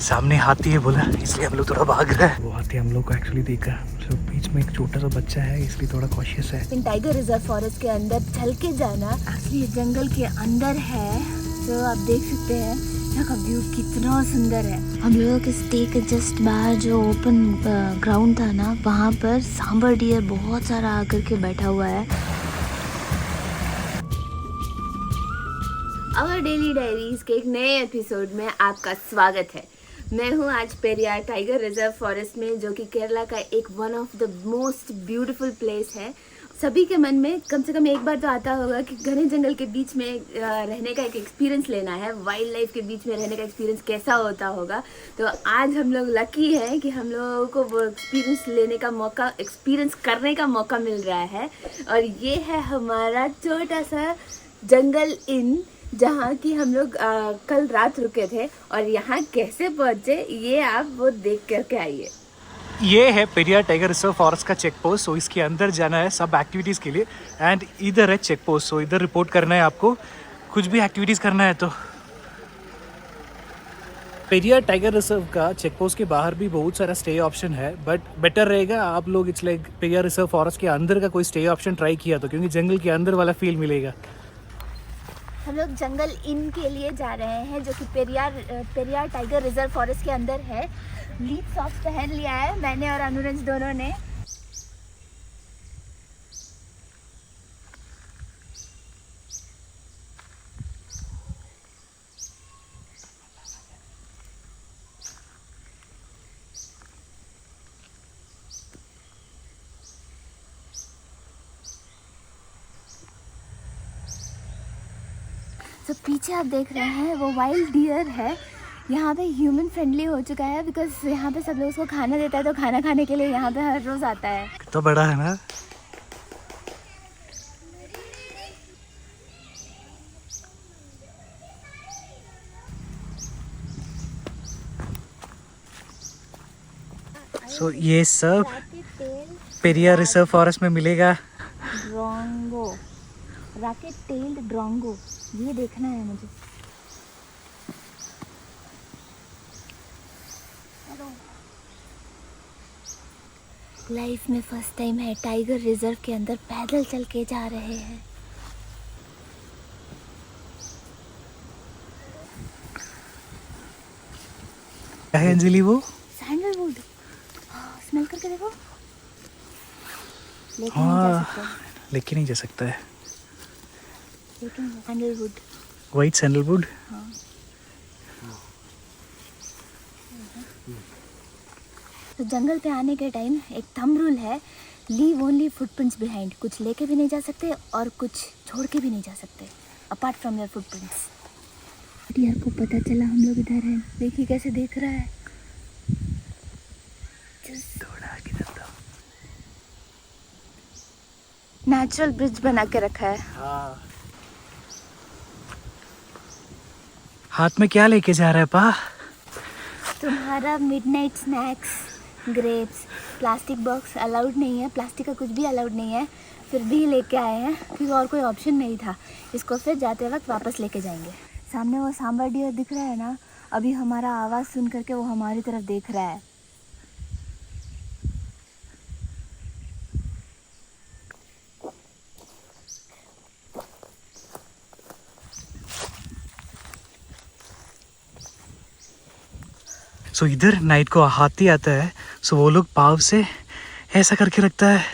सामने हाथी है बोला, इसलिए हम लोग थोड़ा भाग रहे हैं। वो हाथी हम लोग को एक्चुअली देखा, तो बीच में एक छोटा सा बच्चा है, इसलिए थोड़ा कॉशियस है। टाइगर रिजर्व फॉरेस्ट के अंदर चल के जाना एक्चुअली जंगल के अंदर है, तो आप देख सकते हैं यहाँ का व्यू कितना सुंदर है। हम लोगों के स्टे के जस्ट बाहर जो ओपन ग्राउंड था ना, वहाँ पर सांबर डियर बहुत सारा आकर के बैठा हुआ है। आवर डेली डायरीज के एक नए एपिसोड में आपका स्वागत है। मैं हूँ आज पेरियार टाइगर रिजर्व फॉरेस्ट में, जो कि केरला का एक one of the most beautiful place है। सभी के मन में कम से कम एक बार तो आता होगा कि घने जंगल के बीच में रहने का एक एक्सपीरियंस लेना है, वाइल्ड लाइफ के बीच में रहने का एक्सपीरियंस कैसा होता होगा। तो आज हम लोग लकी हैं कि हम लोगों को वो एक्सपीरियंस लेने का मौका, एक्सपीरियंस करने का मौका मिल रहा है। और ये है हमारा छोटा सा जंगल इन, जहाँ की हम लोग कल रात रुके थे। और यहाँ कैसे पहुँचे ये आप वो देख करके आइए। ये है पेरियार टाइगर रिजर्व फॉरेस्ट का चेक पोस्ट। सो इसके अंदर जाना है सब एक्टिविटीज़ के लिए, एंड इधर है चेक पोस्ट। सो इधर रिपोर्ट करना है आपको, कुछ भी एक्टिविटीज़ करना है तो। पेरियार टाइगर रिजर्व का चेक पोस्ट के बाहर भी बहुत सारा स्टे ऑप्शन है, बट बेटर रहेगा आप लोग it's like Periyar reserve forest के अंदर का कोई स्टे ऑप्शन ट्राई किया तो, क्योंकि जंगल के अंदर वाला फील मिलेगा। हम लोग जंगल इन के लिए जा रहे हैं, जो कि पेरियार टाइगर रिजर्व फॉरेस्ट के अंदर है। लीड सॉक्स पहन लिया है मैंने और अनुरंज दोनों ने। तो पीछे आप देख रहे हैं वो वाइल्ड डियर है। यहाँ पे ह्यूमन फ्रेंडली हो चुका है, बिकॉज यहाँ पे सब लोग उसको खाना देता है, तो खाना खाने के लिए यहाँ पे हर रोज आता है। तो बड़ा है ना। सो ये सब पेरियार रिजर्व फॉरेस्ट में मिलेगा। ड्रोंगो, रैकेट टेल्ड ड्रोंगो, ये देखना है मुझे। लाइफ में फर्स्ट टाइम है टाइगर रिजर्व के अंदर पैदल चल के जा रहे हैं। क्या है अंजलि वो? सैंडलवुड, स्मेल करके देखो। लेके नहीं जा सकता, लेके नहीं जा सकता है। लेकिन सैंडलवुड, वाइट सैंडलवुड। हाँ। तो जंगल पे आने के टाइम एक थंब रूल है, लीव ओनली फुटप्रिंट्स बिहाइंड। कुछ लेके भी नहीं जा सकते और कुछ छोड़ के भी नहीं जा सकते, apart from your footprints. Deer को पता चला हम लोग इधर हैं, देखिए कैसे देख रहा है। थोड़ा आगे चलता हूँ। नेचुरल ब्रिज बना के रखा है। हाँ। हाथ में क्या लेके जा रहा है पा? तुम्हारा midnight snacks, grapes. Plastic box allowed नहीं है, प्लास्टिक का कुछ भी अलाउड नहीं है, फिर भी लेके आए हैं क्योंकि और कोई ऑप्शन नहीं था। इसको फिर जाते वक्त वापस लेके जाएंगे। सामने वो सांबर डियर दिख रहा है ना, अभी हमारा आवाज़ सुन करके वो हमारी तरफ देख रहा है। सो इधर नाइट को हाथी आता है, सो वो लोग पाव से ऐसा करके रखता है।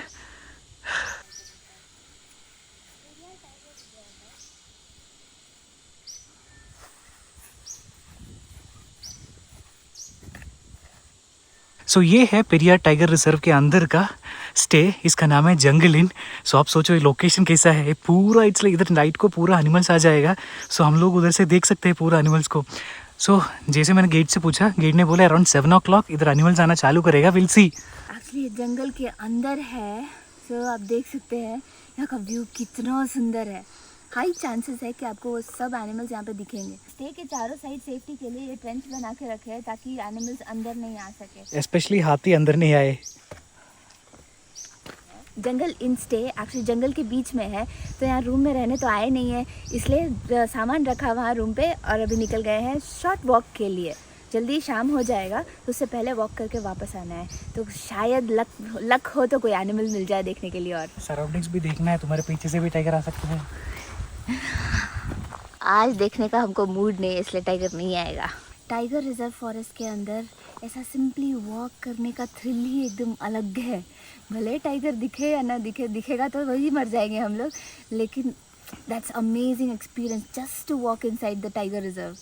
सो ये है पेरियार टाइगर रिजर्व के अंदर का स्टे, इसका नाम है जंगल इन। सो आप सोचो ये लोकेशन कैसा है, पूरा इट्स लाइक इधर नाइट को पूरा एनिमल्स आ जाएगा। सो हम लोग उधर से देख सकते हैं पूरा एनिमल्स को। सो जैसे मैंने गेट से पूछा, गेट ने बोला अराउंड 7 o'clock इधर एनिमल्स आना चालू करेगा, विल सी। एक्चुअली जंगल के अंदर है, सो आप देख सकते हैं यहाँ का व्यू कितना सुंदर है। हाई चांसेस है कि आपको वो सब एनिमल्स यहाँ पे दिखेंगे। स्टे के चारों साइड सेफ्टी के लिए ये ट्रेंच बना के रखे हैं ताकि एनिमल्स अंदर नहीं आ सके, स्पेशली हाथी अंदर नहीं आए। जंगल इन स्टे एक्चुअली जंगल के बीच में है, तो यहाँ रूम में रहने तो आए नहीं है, इसलिए सामान रखा वहाँ रूम पे और अभी निकल गए हैं शॉर्ट वॉक के लिए। जल्दी शाम हो जाएगा तो उससे पहले वॉक करके वापस आना है, तो शायद लक हो तो कोई एनिमल मिल जाए देखने के लिए। और सराउंडिंग्स भी देखना है, तुम्हारे पीछे से भी टाइगर आ सकते हैं। आज देखने का हमको मूड नहीं है, इसलिए टाइगर नहीं आएगा। टाइगर रिजर्व फॉरेस्ट के अंदर ऐसा सिंपली वॉक करने का थ्रिल ही एकदम अलग है। भले टाइगर दिखे या ना दिखे, दिखेगा तो वही मर जाएंगे हम लोग, लेकिन that's amazing experience just to walk inside the tiger reserve.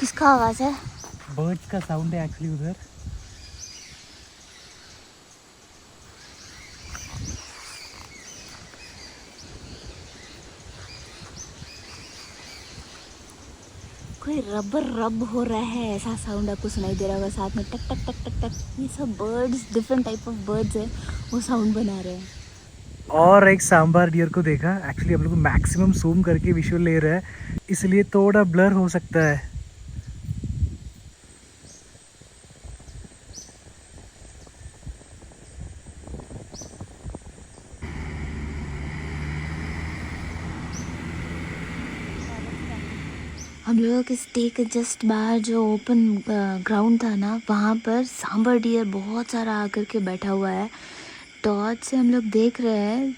किसका आवाज़ है? बर्ड्स का साउंड है एक्चुअली उधर। कोई रबर रब हो रहा है ऐसा साउंड आपको सुनाई दे रहा होगा, साथ में टक टक टक टक टक। ये सब birds, different type of birds है, वो साउंड बना रहे हैं। और एक सांबर डियर को देखा, एक्चुअली हम लोग मैक्सिमम जूम करके विजुअल ले रहे हैं, इसलिए थोड़ा ब्लर हो सकता है। हम लोगों के स्टे के जस्ट बाहर जो ओपन ग्राउंड था ना, वहाँ पर सांबर डियर बहुत सारा आकर के बैठा हुआ है। टॉर्च से हम लोग देख रहे हैं,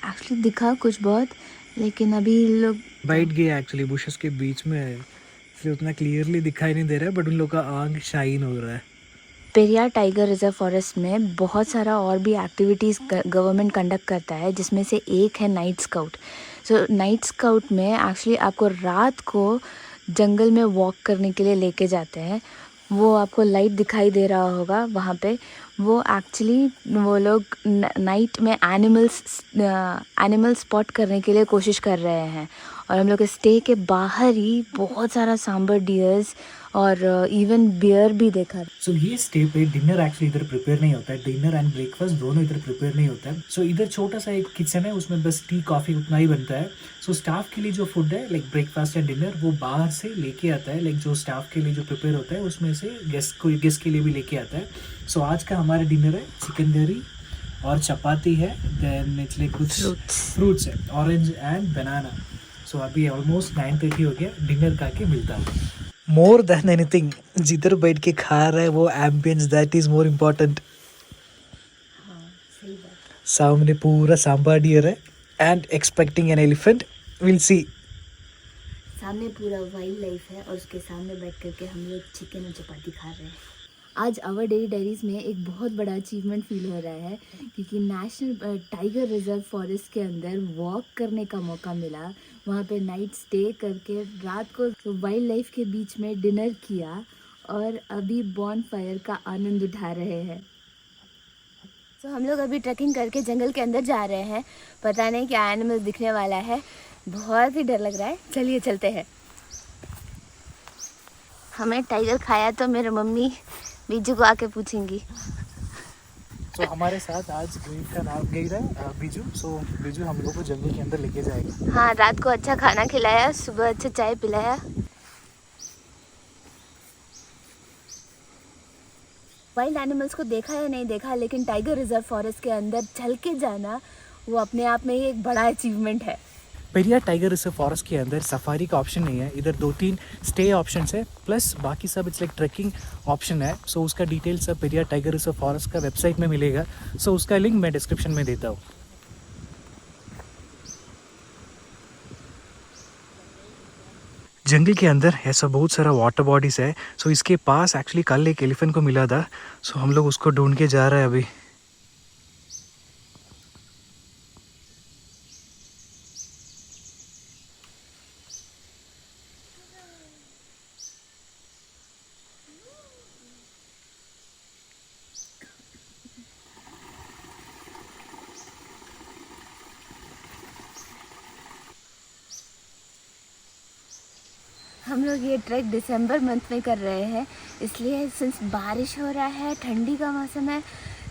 एक्चुअली दिखा कुछ बहुत, लेकिन अभी लोग बैठ गए एक्चुअली बुशेस के बीच में है, इसलिए उतना क्लियरली दिखाई नहीं दे रहा है, बट उन लोग का आंख शाइन हो रहा है। पेरियार टाइगर रिजर्व फॉरेस्ट में बहुत सारा और भी एक्टिविटीज़ गवर्नमेंट कंडक्ट करता है, जिसमें से एक है नाइट स्काउट। सो नाइट स्काउट में एक्चुअली आपको रात को जंगल में वॉक करने के लिए लेके जाते हैं। वो आपको लाइट दिखाई दे रहा होगा वहाँ पे। वो एक्चुअली वो लोग नाइट में एनिमल स्पॉट करने के लिए कोशिश कर रहे हैं। और हम लोग के स्टे के बाहर ही बहुत सारा सांबर डियर्स और इवन बियर भी देखा। सो ये स्टे पे डिनर एक्चुअली इधर प्रिपेयर नहीं होता है, डिनर एंड ब्रेकफास्ट दोनों इधर प्रिपेयर नहीं होता है। सो इधर छोटा सा एक किचन है, उसमें बस टी कॉफ़ी उतना ही बनता है। सो स्टाफ के लिए जो फूड है लाइक ब्रेकफास्ट या डिनर वो बाहर से लेके आता है, लाइक जो स्टाफ के लिए जो प्रिपेयर होता है उसमें से गेस्ट के लिए भी लेके आता है। सो आज का हमारा डिनर है चिकन करी और चपाती है, देन इट्स लाइक कुछ फ्रूट्स है, ऑरेंज एंड बनाना। सो अभी ऑलमोस्ट 9:30 हो गया, डिनर करके मिलता हूँ। मोर देन एनीथिंग जिधर बैठ के खा रहा है वो ambience, that is more important. सामने पूरा सांबर डियर है and expecting an elephant, will see. सामने पूरा वाइल्ड लाइफ है और उसके सामने बैठ करके हम लोग चिकन और चपाती खा रहे हैं। आज आवर डेली डायरीज़ में एक बहुत बड़ा अचीवमेंट फील हो रहा है, क्योंकि नेशनल टाइगर रिजर्व फॉरेस्ट के अंदर वॉक करने का मौका मिला। वहाँ पे नाइट स्टे करके रात को वाइल्ड लाइफ के बीच में डिनर किया और अभी बॉनफायर का आनंद उठा रहे हैं। तो हम लोग अभी ट्रैकिंग करके जंगल के अंदर जा रहे हैं। पता नहीं क्या एनिमल दिखने वाला है, बहुत ही डर लग रहा है। चलिए चलते हैं। हमें टाइगर खाया तो मेरे मम्मी बीजू को आके पूछेंगी। सो हमारे साथ आज गाइड का नाम गाइड है बीजू। सो बीजू हम लोग को जंगल के अंदर लेके जाएगा। हाँ, रात को अच्छा खाना खिलाया, सुबह अच्छा चाय पिलाया। वाइल्ड एनिमल्स को देखा या नहीं देखा, लेकिन टाइगर रिजर्व फॉरेस्ट के अंदर चल के जाना वो अपने आप में ही एक बड़ा अचीवमेंट है। पेरियार टाइगर रिजर्व फॉरेस्ट के अंदर सफारी का ऑप्शन नहीं है, इधर 2-3 स्टे ऑप्शंस है, प्लस बाकी सब इट्स लाइक ट्रैकिंग ऑप्शन है। सो उसका डिटेल सब पेरियार टाइगर रिजर्व फॉरेस्ट का वेबसाइट में मिलेगा। सो उसका लिंक मैं डिस्क्रिप्शन में देता हूँ। जंगल के अंदर ऐसा बहुत सारा वाटर बॉडीज है। सो इसके पास एक्चुअली कल एक एलिफेंट को मिला था। सो हम लोग उसको ढूंढ के जा रहे हैं अभी। हम लोग ये ट्रैक दिसंबर मंथ में कर रहे हैं, इसलिए सिंस बारिश हो रहा है, ठंडी का मौसम है,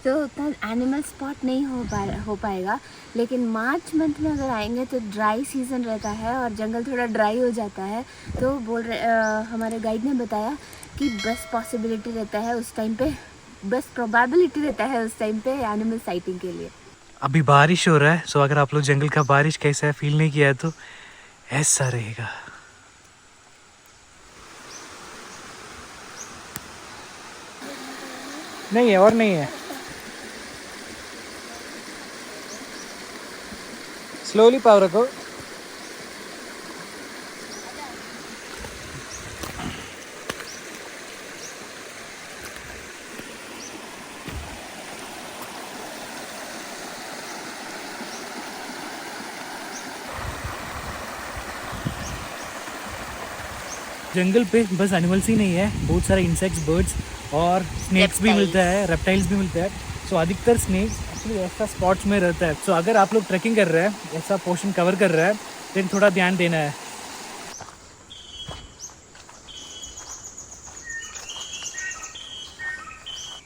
तो उतना एनिमल स्पॉट नहीं हो पाएगा। लेकिन मार्च मंथ में अगर आएंगे तो ड्राई सीज़न रहता है और जंगल थोड़ा ड्राई हो जाता है। तो हमारे गाइड ने बताया कि बेस्ट पॉसिबिलिटी रहता है उस टाइम पे, बेस्ट प्रोबेबिलिटी रहता है उस टाइम पे एनिमल साइटिंग के लिए। अभी बारिश हो रहा है। सो अगर आप लोग जंगल का बारिश कैसा है फील नहीं किया है तो ऐसा रहेगा। नहीं है और नहीं है, स्लोली पाव रखो। जंगल पे बस एनिमल्स ही नहीं है, बहुत सारे इंसेक्ट्स, बर्ड्स और स्नेक्स भी मिलता है, रेप्टाइल्स भी मिलता है। सो अधिकतर स्नेक्स एक्चुअली ऐसा स्पॉट्स में रहता है। सो अगर आप लोग ट्रैकिंग कर रहे हैं, ऐसा पोर्शन कवर कर रहा है, देन थोड़ा ध्यान देना है।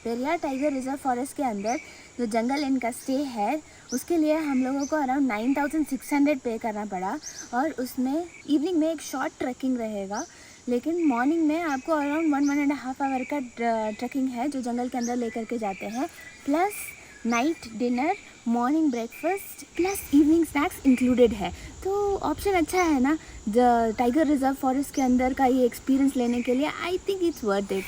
पेरियार टाइगर रिजर्व फॉरेस्ट के अंदर जो जंगल इनका स्टे है, उसके लिए हम लोगों को अराउंड 9600 पे करना पड़ा। और उसमें इवनिंग में एक शॉर्ट ट्रैकिंग रहेगा, लेकिन मॉर्निंग में आपको अराउंड 1-1.5 आवर का ट्रैकिंग है जो जंगल के अंदर लेकर के जाते हैं, plus night dinner, morning breakfast plus evening snacks included है। तो ऑप्शन अच्छा है ना टाइगर रिजर्व फॉरेस्ट के अंदर का ये एक्सपीरियंस लेने के लिए। I think it's worth it.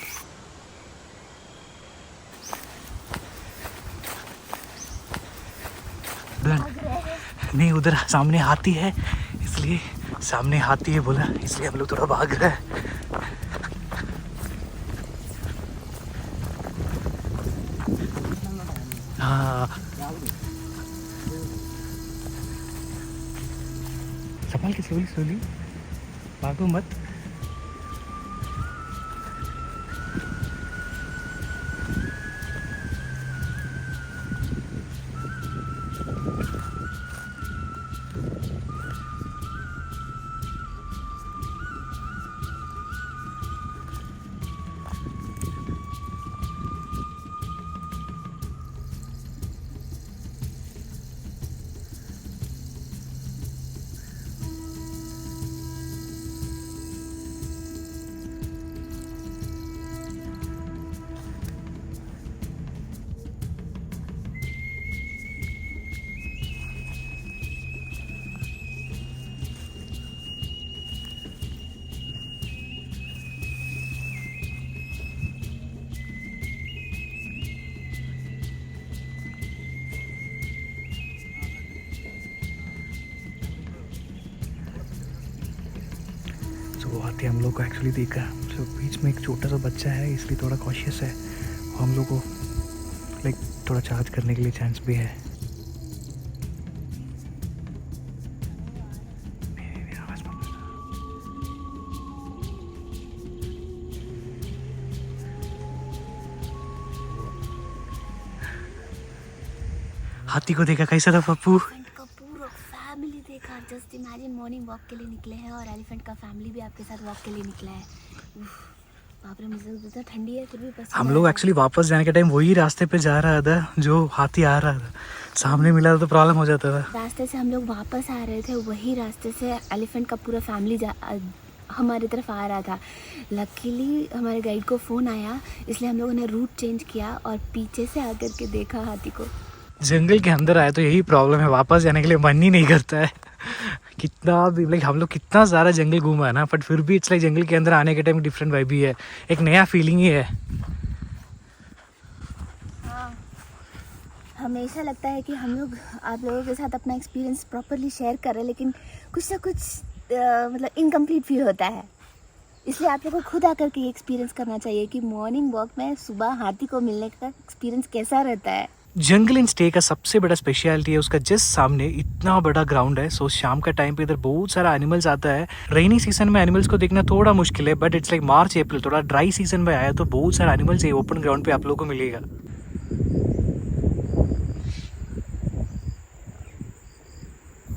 नहीं, उधर सामने हाथी है, इसलिए सामने हाथी है बोला, इसलिए हम लोग थोड़ा भाग रहे हैं। हाँ, संभाल के, स्लोली स्लोली, भागो मत। वो हाथी हम लोग को एक्चुअली देखा, तो बीच में एक छोटा सा बच्चा है, इसलिए थोड़ा कॉशियस है। हम लोग को लाइक थोड़ा चार्ज करने के लिए चांस भी है। हाथी को देखा, कैसा था पप्पू? फैमिली देखा, जस्ट इमेजिन मॉर्निंग वॉक के लिए निकले हैं और एलिफेंट का फैमिली भी आपके साथ वॉक के लिए निकला है। बाप रे, मुझे तो ठंडी है फिर भी पसीना। हम लोग एक्चुअली वापस जाने के टाइम वही रास्ते पे जा रहा था जो हाथी आ रहा था, सामने मिला तो प्रॉब्लम हो जाता था। रास्ते से हम लोग वापस आ रहे थे, वही रास्ते से एलिफेंट का पूरा फैमिली हमारी तरफ आ रहा था। लकीली हमारे गाइड को फ़ोन आया, इसलिए हम लोगों ने रूट चेंज किया और पीछे से आकर के देखा हाथी को। जंगल के अंदर आए तो यही प्रॉब्लम है, वापस जाने के लिए मन ही नहीं करता है। कितना भी लाइक हम लोग कितना सारा जंगल घूमा है ना, बट फिर भी इट्स लाइक जंगल के अंदर आने के टाइम डिफरेंट वाइब ही है, एक नया फीलिंग ही है। हाँ, हमेशा लगता है कि हम लोग आप लोगों के साथ अपना एक्सपीरियंस प्रॉपरली शेयर कर रहे हैं, लेकिन कुछ ना कुछ मतलब इनकम्प्लीट फील होता है। इसलिए आप लोगों को खुद आकर के ये एक्सपीरियंस करना चाहिए कि मॉर्निंग वॉक में सुबह हाथी को मिलने का एक्सपीरियंस कैसा रहता है। जंगल इन स्टे का सबसे बड़ा स्पेशलिटी है उसका जस्ट सामने इतना बड़ा ग्राउंड है। सो शाम का टाइम पे इधर बहुत सारा एनिमल्स आता है। रेनी सीजन में एनिमल्स को देखना थोड़ा मुश्किल है, बट इट्स लाइक मार्च अप्रैल थोड़ा ड्राई सीजन में आया तो बहुत सारा एनिमल्स ये ओपन ग्राउंड पे आप लोगों को मिलेगा।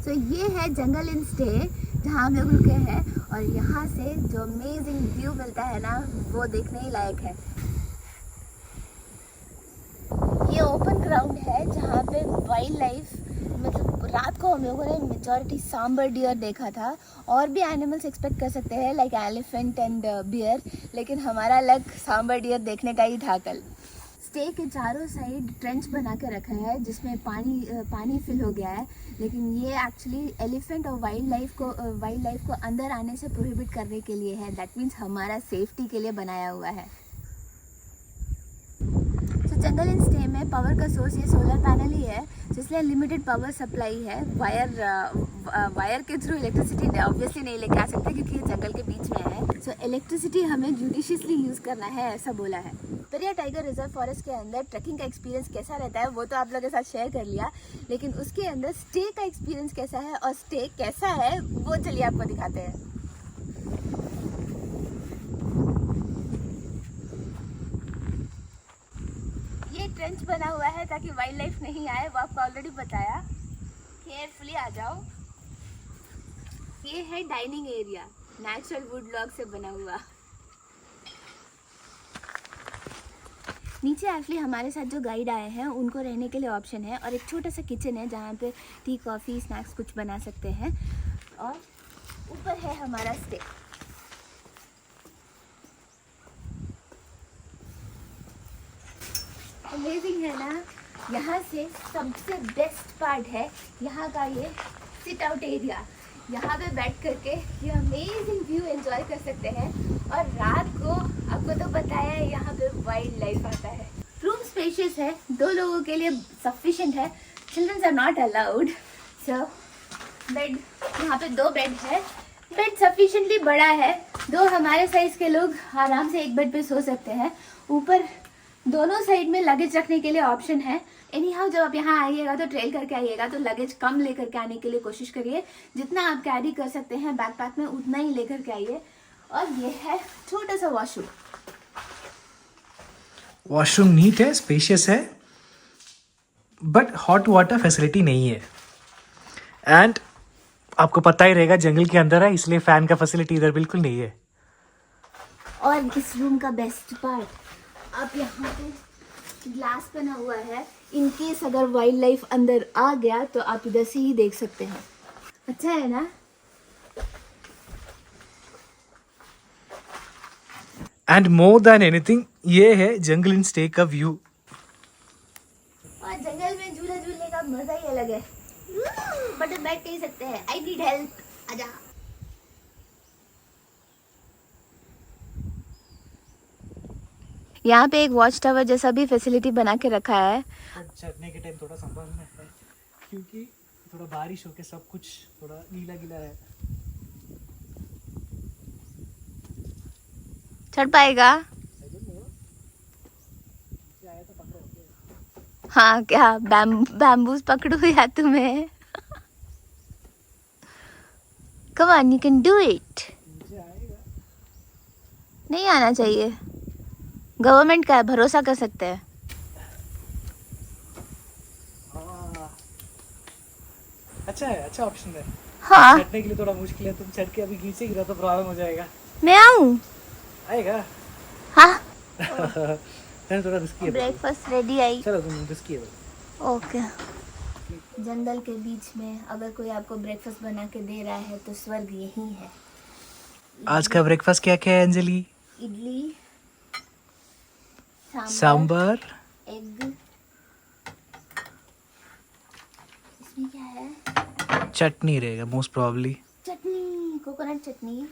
तो ये है जंगल इन स्टे जहाँ हम लोग रुके हैं, और यहाँ से जो अमेजिंग व्यू मिलता है ना, वो देखने ही लायक है। ये ओपन ग्राउंड है जहाँ पे वाइल्ड लाइफ, मतलब रात को हम लोगों ने मेजॉरिटी सांबर डियर देखा था, और भी एनिमल्स एक्सपेक्ट कर सकते हैं लाइक एलिफेंट एंड बियर, लेकिन हमारा लक सांबर डियर देखने का ही था कल। स्टे के चारों साइड ट्रेंच बना के रखा है जिसमें पानी फिल हो गया है, लेकिन ये एक्चुअली एलिफेंट और वाइल्ड लाइफ को अंदर आने से प्रोहिबिट करने के लिए है। दैट मीन्स हमारा सेफ्टी के लिए बनाया हुआ है। जंगल इन स्टे में पावर का सोर्स ये सोलर पैनल ही है, जिसलिए लिमिटेड पावर सप्लाई है। वायर के थ्रू इलेक्ट्रिसिटी ऑब्वियसली नहीं लेके आ सकते क्योंकि ये जंगल के बीच में है। सो इलेक्ट्रिसिटी हमें जुडिशियसली यूज़ करना है, ऐसा बोला है। पेरियार टाइगर रिजर्व फॉरेस्ट के अंदर ट्रैकिंग का एक्सपीरियंस कैसा रहता है वो तो आप लोगों के साथ शेयर कर लिया, लेकिन उसके अंदर स्टे का एक्सपीरियंस कैसा है और स्टे कैसा है वो चलिए आपको दिखाते हैं। ट्रेंच बना हुआ है ताकि वाइल्ड लाइफ नहीं आए, वो आपको ऑलरेडी बताया। केयरफुली आ जाओ। ये है dining area, natural would log से बना हुआ। नीचे एक्चुअली हमारे साथ जो गाइड आए हैं उनको रहने के लिए ऑप्शन है और एक छोटा सा किचन है जहाँ पे टी कॉफ़ी स्नैक्स कुछ बना सकते हैं, और ऊपर है हमारा स्टे। अमेजिंग है ना। यहाँ से सबसे बेस्ट पार्ट है यहाँ का ये सिट आउट एरिया। यहाँ पे बैठ करके ये अमेजिंग व्यू एंजॉय कर सकते हैं, और रात को आपको तो बताया है यहाँ पे वाइल्ड लाइफ आता है। रूम स्पेशियस है, 2 लोगों के लिए सफिशिएंट है। Childrens are not allowed. So bed, यहाँ पे 2 बेड है। बेड सफिशिएंटली बड़ा है, 2 हमारे साइज के लोग आराम से एक बेड पे सो सकते हैं। ऊपर दोनों साइड में लगेज रखने के लिए ऑप्शन है। एनी हाउ जब आप यहाँ आइएगा तो ट्रेल करके आइएगा तो लगेज कम लेकर के आने के लिए कोशिश करिए। जितना आप कैरी कर सकते हैं बैकपैक में उतना ही लेकर के आइए। और ये है छोटा सा वॉशरूम। वॉशरूम नीट है, स्पेशियस है, बट हॉट वाटर फैसिलिटी नहीं है। एंड आपको पता ही रहेगा जंगल के अंदर है, इसलिए फैन का फैसिलिटी इधर बिल्कुल नहीं है। और इस रूम का बेस्ट पार्ट, आप यहाँ पे ग्लास बना हुआ है, इन केस अगर वाइल्ड लाइफ अंदर आ गया तो आप इधर से ही देख सकते हैं। अच्छा है ना। एंड मोर देन एनीथिंग ये है जंगल इन स्टे का व्यू। और जंगल में झूला झूलने का मजा ही अलग है। बट बैठ नहीं सकते हैं। आई नीड हेल्प, आजा। यहाँ पे एक वॉच टावर जैसा भी फैसिलिटी बना के रखा है। चढ़ने के टाइम थोड़ा संभालना है क्योंकि थोड़ा बारिश होके सब कुछ थोड़ा गीला गीला है। चढ़ पाएगा? हाँ क्या बैम्बूस पकड़ू या तुम्हें? Come on, you can do it. नहीं आना चाहिए, गवर्नमेंट का है, भरोसा कर सकते हैं। अच्छा है, अच्छा ऑप्शन है। हाँ, चढ़ने के लिए थोड़ा मुश्किल है, तुम चढ़ के अभी नीचे गिरा तो प्रॉब्लम हो जाएगा। मैं आऊँ? आएगा। हाँ। थोड़ा रिस्की है। Breakfast ready I. चलो तुम रिस्की है। ओके। जंगल के बीच में अगर कोई आपको ब्रेकफास्ट बना के दे रहा है तो स्वर्ग यही है। आज का ब्रेकफास्ट क्या क्या है अंजलि? इडली, सांबर, एग, इसमें क्या है? चटनी रहेगा मोस्ट प्रोबेबली। चटनी, कोकोनट चटनी।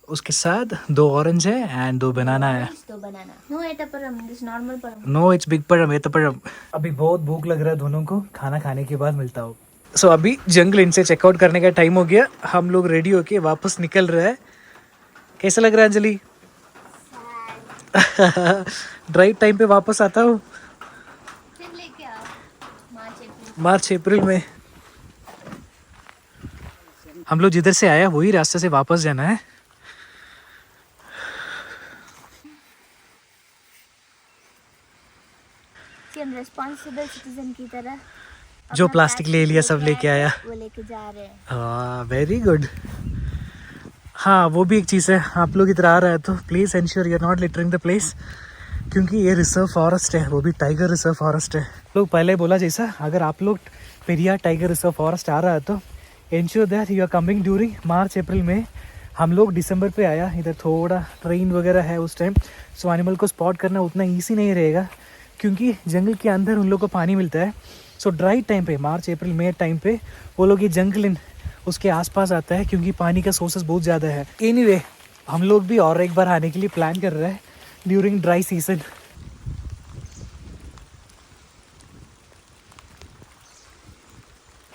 उसके साथ 2 ऑरेंज है एंड 2 बनाना है। 2 बनाना। नो एटापरम, दिस नॉर्मल परम। नो इट्स बिग परम, एटापरम। अभी बहुत भूख लग रहा है दोनों को, खाना खाने के बाद मिलता हूँ। सो अभी जंगल इनसे चेकआउट करने का टाइम हो गया, हम लोग रेडी होके वापस निकल रहे हैं। कैसा लग रहा है अंजलि? ड्राइव टाइम पे वापस आता हूँ। फिर लेके आओ मार्च अप्रैल में। हम लोग जिधर से आया वही रास्ते से वापस जाना है। कि हम रिस्पॉन्सिबल सिटीजन की तरह जो अपना प्लास्टिक ले लिया सब लेके आया। वो लेके जा रहे हैं। हाँ वेरी गुड। हाँ वो भी एक चीज़ है, आप लोग इधर आ रहे हैं तो please ensure you are not littering the place, क्योंकि ये रिजर्व फॉरेस्ट है, वो भी टाइगर रिजर्व फॉरेस्ट है। लोग पहले बोला जैसा, अगर आप लोग पेरियार टाइगर रिजर्व फॉरेस्ट आ रहा है तो ensure that you are coming during March April में। हम लोग दिसंबर पे आया, इधर थोड़ा ट्रेन वगैरह है उस टाइम, सो एनिमल को स्पॉट करना उतना ईजी नहीं रहेगा। क्योंकि जंगल के अंदर उन लोगों को पानी मिलता है। सो ड्राई टाइम पे, मार्च अप्रैल मई टाइम पे वो लोग ये जंगल इन उसके आसपास आता है, क्योंकि पानी का सोर्सेस बहुत ज़्यादा है। एनीवे, हम लोग भी और एक बार आने के लिए प्लान कर रहे हैं ड्यूरिंग ड्राई सीजन।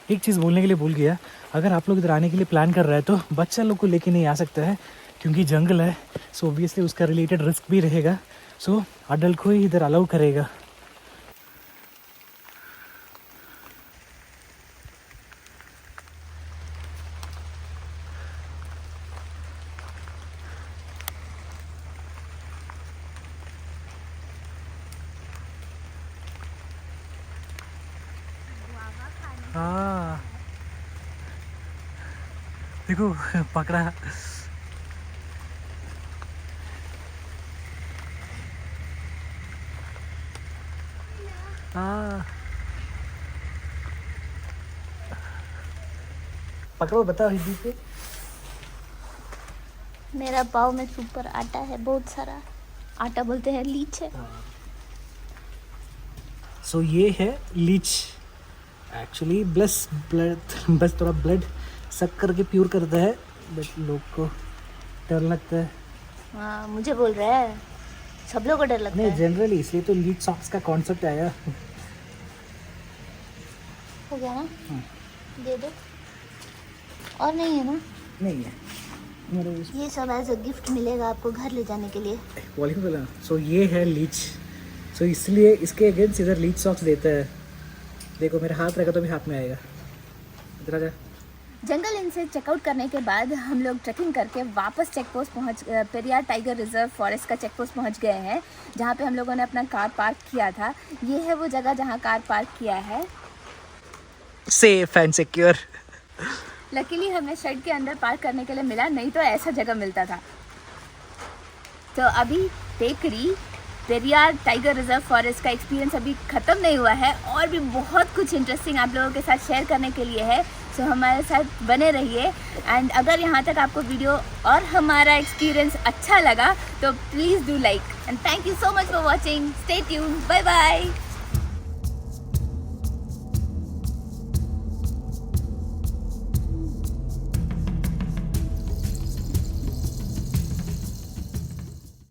एक चीज़ बोलने के लिए भूल गया, अगर आप लोग इधर आने के लिए प्लान कर रहे हैं तो बच्चा लोग को लेके नहीं आ सकता है, क्योंकि जंगल है। सो ऑब्वियसली उसका रिलेटेड रिस्क भी रहेगा। सो अडल्ट को ही इधर अलाउ करेगा। हाँ देखो पकड़ा। हाँ पकड़ो, बताओ हिंदी पे। मेरा पाव में सुपर आटा है, बहुत सारा आटा बोलते हैं, लीच है। सो ये है लीच। एक्चुअली बस थोड़ा ब्लड सक करके प्योर करता है, बट लोग को डर लगता है। हाँ, मुझे बोल रहा है, सब लोग को डर लगता नहीं, है। जनरली इसलिए तो लीच सॉक्स का कॉन्सेप्ट आया। हो गया ना? दे दो। और नहीं है ना? नहीं है मेरे ये सब एज अ गिफ्ट मिलेगा आपको घर ले जाने के लिए। वॉल्यूम। सो ये है लीच। सो इसलिए इसके अगेंस्ट इधर लीच सॉक्स देता है। देखो मेरा हाथ रहेगा तो भी हाथ में आएगा। इधर आ जा। जंगल इन से चेकआउट करने के बाद हम लोग ट्रैकिंग करके वापस check post Periyar tiger reserve forest का चेक पोस्ट पहुँच गए हैं, जहाँ पे हम लोगों ने अपना कार पार्क किया था। ये है वो जगह जहाँ कार पार्क किया है। Safe and secure. लकीली हमें शेड के अंदर पार्क करने के लिए मिला, नहीं तो ऐसा जगह मिलता था। तो अभी टेकरी पेरियार टाइगर रिजर्व फॉरेस्ट का एक्सपीरियंस अभी ख़त्म नहीं हुआ है, और भी बहुत कुछ इंटरेस्टिंग आप लोगों के साथ शेयर करने के लिए है। सो हमारे साथ बने रहिए। एंड अगर यहाँ तक आपको वीडियो और हमारा एक्सपीरियंस अच्छा लगा तो please do like and thank you so much for watching. Stay tuned, bye bye.